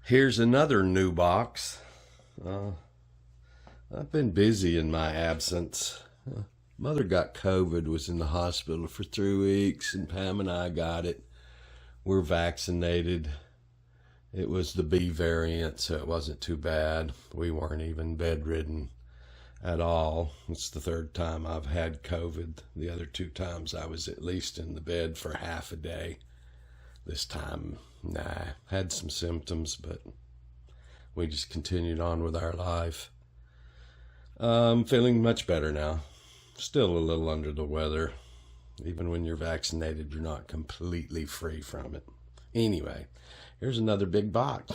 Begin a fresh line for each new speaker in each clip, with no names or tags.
Here's another new box. I've been busy in my absence. Mother got COVID, was in the hospital for 3 weeks, and Pam and I got it. We're vaccinated. It was the B variant, so it wasn't too bad. We weren't even bedridden at all. It's the third time I've had COVID. The other 2 times I was at least in the bed for half a day. This time, nah, had some symptoms, but we just continued on with our life. I'm feeling much better now. Still a little under the weather. Even when you're vaccinated, you're not completely free from it. Anyway, here's another big box.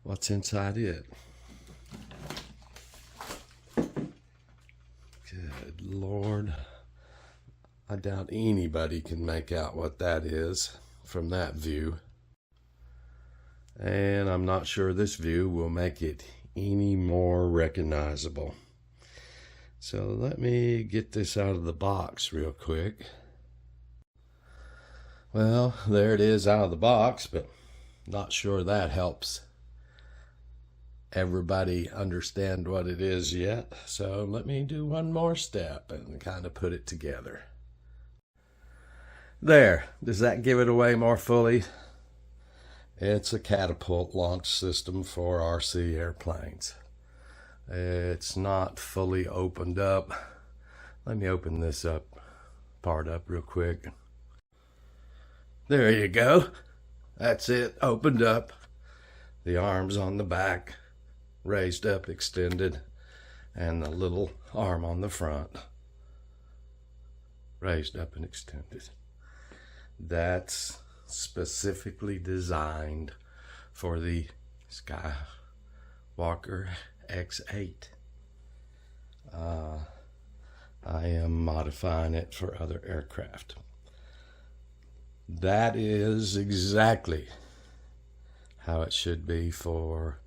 What's inside it? Good Lord. I doubt anybody can make out what that is from that view. And I'm not sure this view will make it any more recognizable. So let me get this out of the box real quick. Well, there it is out of the box, but not sure that helps everybody understand what it is yet. So let me do one more step and kind of put it together. There, does that give it away more fully? It's a catapult launch system for RC airplanes. It's not fully opened up. Let me open this part up real quick. There you go. That's it, opened up. The arms on the back, raised up, extended, and the little arm on the front, raised up and extended. That's specifically designed for the Skywalker X8. I am modifying it for other aircraft. That is exactly how it should be for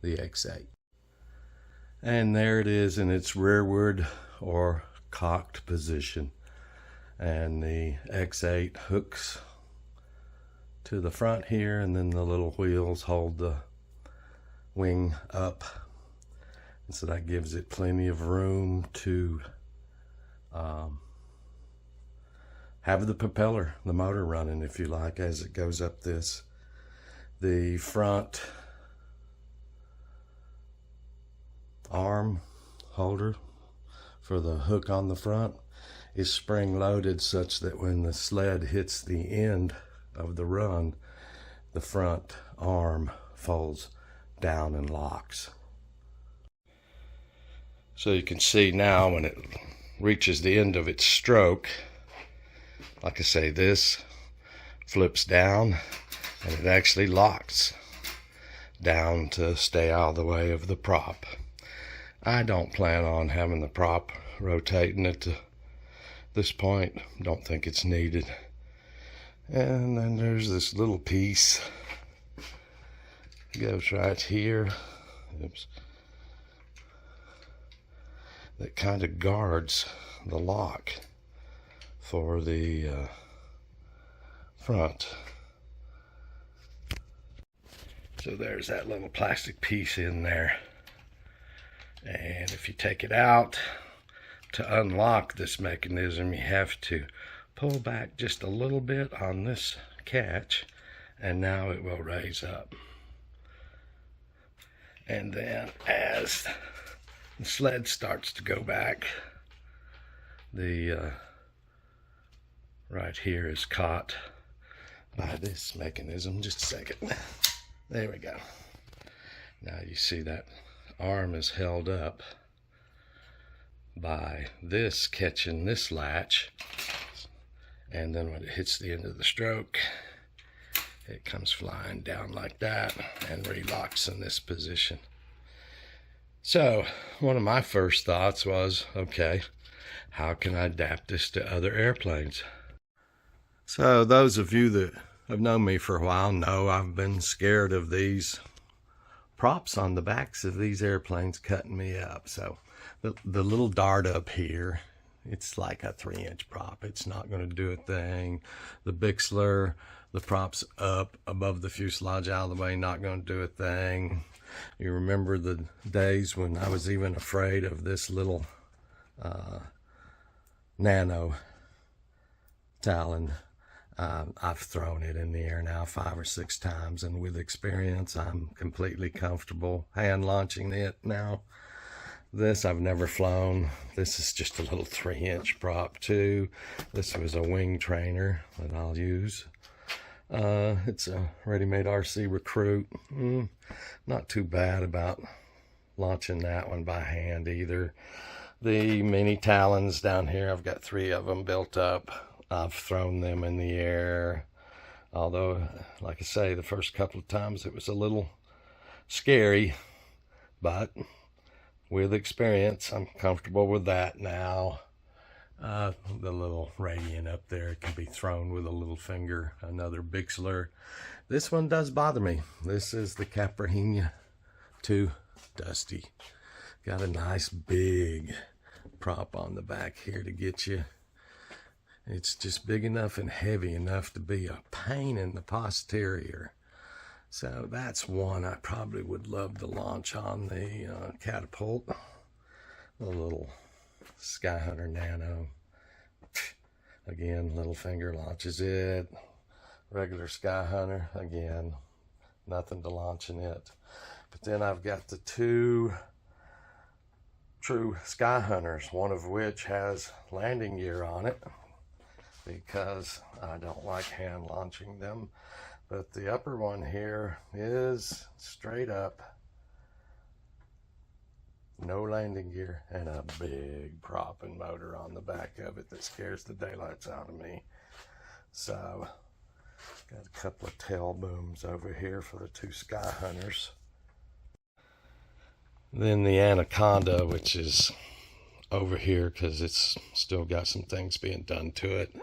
the X8. And there it is in its rearward or cocked position. And the X8 hooks to the front here, and then the little wheels hold the wing up. And so that gives it plenty of room to have the propeller, the motor running, if you like, as it goes up this. The front arm holder for the hook on the front is spring loaded such that when the sled hits the end of the run, the front arm folds down and locks. So you can see now when it reaches the end of its stroke, like I say, this flips down and it actually locks down to stay out of the way of the prop. I don't plan on having the prop rotating at this point. Don't think it's needed. And then there's this little piece. It goes right here. Oops. That kind of guards the lock for the front. So there's that little plastic piece in there. And if you take it out, to unlock this mechanism, you have to pull back just a little bit on this catch, and now it will raise up. And then as the sled starts to go back, the right here is caught by this mechanism. Just a second. There we go. Now you see that arm is held up by this catching this latch, and then when it hits the end of the stroke, it comes flying down like that and relocks in this position. So one of my first thoughts was, okay, how can I adapt this to other airplanes? So those of you that have known me for a while know I've been scared of these props on the backs of these airplanes cutting me up. So the little dart up here, it's like a 3-inch prop. It's not going to do a thing. The Bixler The prop's up above the fuselage, out of the way, not going to do a thing. You remember the days when I was even afraid of this little nano Talon. I've thrown it in the air now 5 or 6 times, and with experience, I'm completely comfortable hand launching it now. This I've never flown. This is just a little 3-inch prop too. This was a wing trainer that I'll use. It's a ready-made RC Recruit. Not too bad about launching that one by hand either. The mini Talons down here, I've got 3 of them built up. I've thrown them in the air, although, like I say, the first couple of times it was a little scary, but with experience, I'm comfortable with that now. The little Radiant up there can be thrown with a little finger, another Bixler. This one does bother me. This is the Caprahenia 2 Dusty. Got a nice big prop on the back here to get you. It's just big enough and heavy enough to be a pain in the posterior. So that's one I probably would love to launch on the Catapult. The little Skyhunter Nano. Again, little finger launches it. Regular Skyhunter, again, nothing to launch in it. But then I've got the 2 true Skyhunters, one of which has landing gear on it, because I don't like hand launching them. But the upper one here is straight up, no landing gear, and a big prop and motor on the back of it that scares the daylights out of me. So, got a couple of tail booms over here for the 2 Skyhunters. Then the Anaconda, which is over here because it's still got some things being done to it.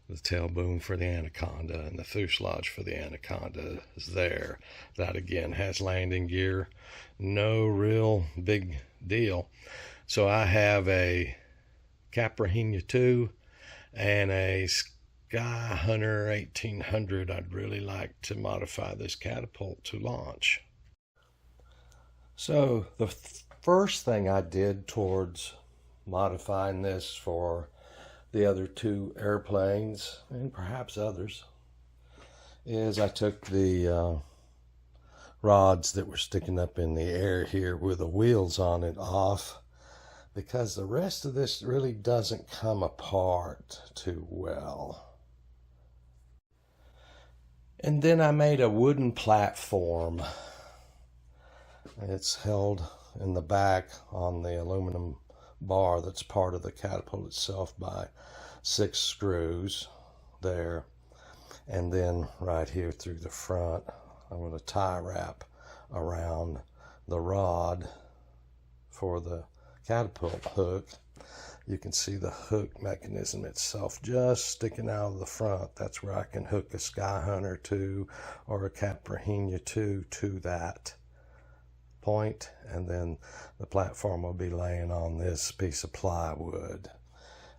The tail boom for the Anaconda and the fuselage for the Anaconda is there. That again has landing gear. No real big deal. So I have a Caprahenia 2 and a Skyhunter 1800. I'd really like to modify this Catapult to launch. So the first thing I did towards modifying this for the other 2 airplanes, and perhaps others, is I took the rods that were sticking up in the air here with the wheels on it off, because the rest of this really doesn't come apart too well. And then I made a wooden platform. It's held in the back on the aluminum bar that's part of the Catapult itself by 6 screws there, and then right here through the front I'm going to tie wrap around the rod for the Catapult hook. You can see the hook mechanism itself just sticking out of the front. That's where I can hook a Skyhunter 2 or a Caprahenia 2 to that point, and then the platform will be laying on this piece of plywood.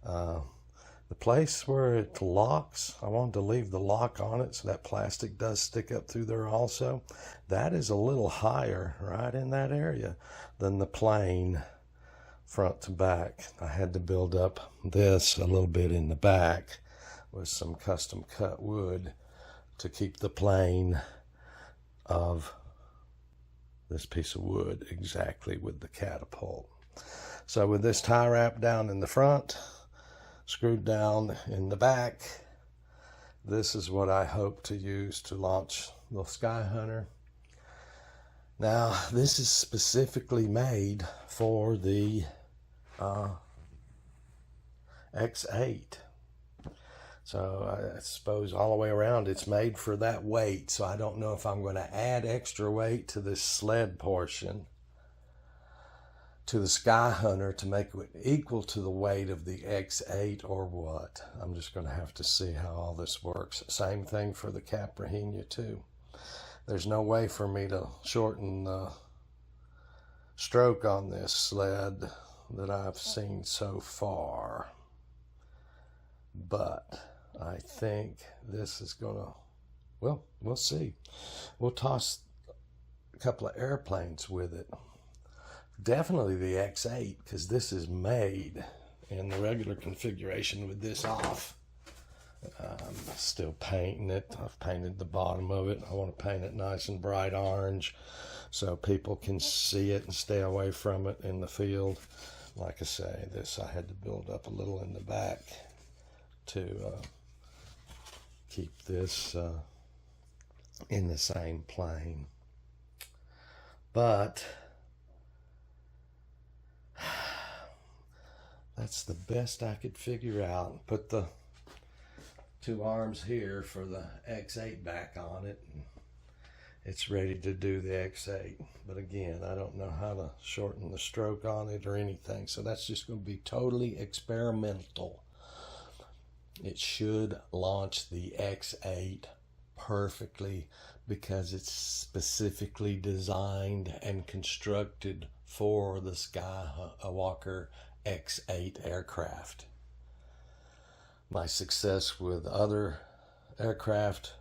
The place where it locks, I wanted to leave the lock on it so that plastic does stick up through there also. That is a little higher right in that area than the plane front to back. I had to build up this a little bit in the back with some custom cut wood to keep the plane of this piece of wood exactly with the Catapult. So with this tie wrap down in the front, screwed down in the back, this is what I hope to use to launch the Skyhunter. Now this is specifically made for the X8. So I suppose all the way around it's made for that weight. So I don't know if I'm going to add extra weight to this sled portion to the Skyhunter to make it equal to the weight of the X8 or what. I'm just going to have to see how all this works. Same thing for the Caprahenia too. There's no way for me to shorten the stroke on this sled that I've seen so far. But I think this is going to well, we'll see. We'll toss a couple of airplanes with it. Definitely the X8, because this is made in the regular configuration with this off. I'm still painting it. I've painted the bottom of it. I want to paint it nice and bright orange so people can see it and stay away from it in the field. Like I say, this I had to build up a little in the back to keep this in the same plane. But that's the best I could figure out. Put the two arms here for the X8 back on it, and it's ready to do the X8. But again, I don't know how to shorten the stroke on it or anything, so that's just going to be totally experimental. It should launch the X8 perfectly because it's specifically designed and constructed for the Skywalker X8 aircraft. My success with other aircraft,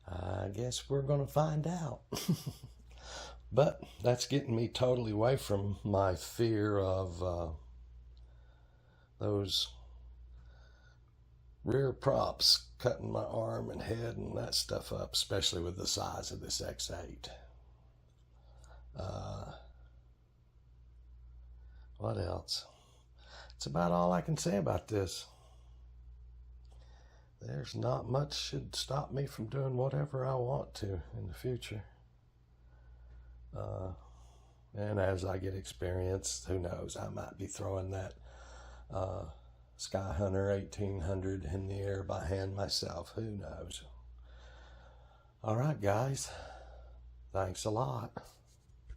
I guess we're going to find out. But that's getting me totally away from my fear of those rear props cutting my arm and head and that stuff up, especially with the size of this X8. What else? It's about all I can say about this. There's not much should stop me from doing whatever I want to in the future. And as I get experience, who knows, I might be throwing that Skyhunter 1800 in the air by hand myself. Who knows? All right, guys. Thanks a lot.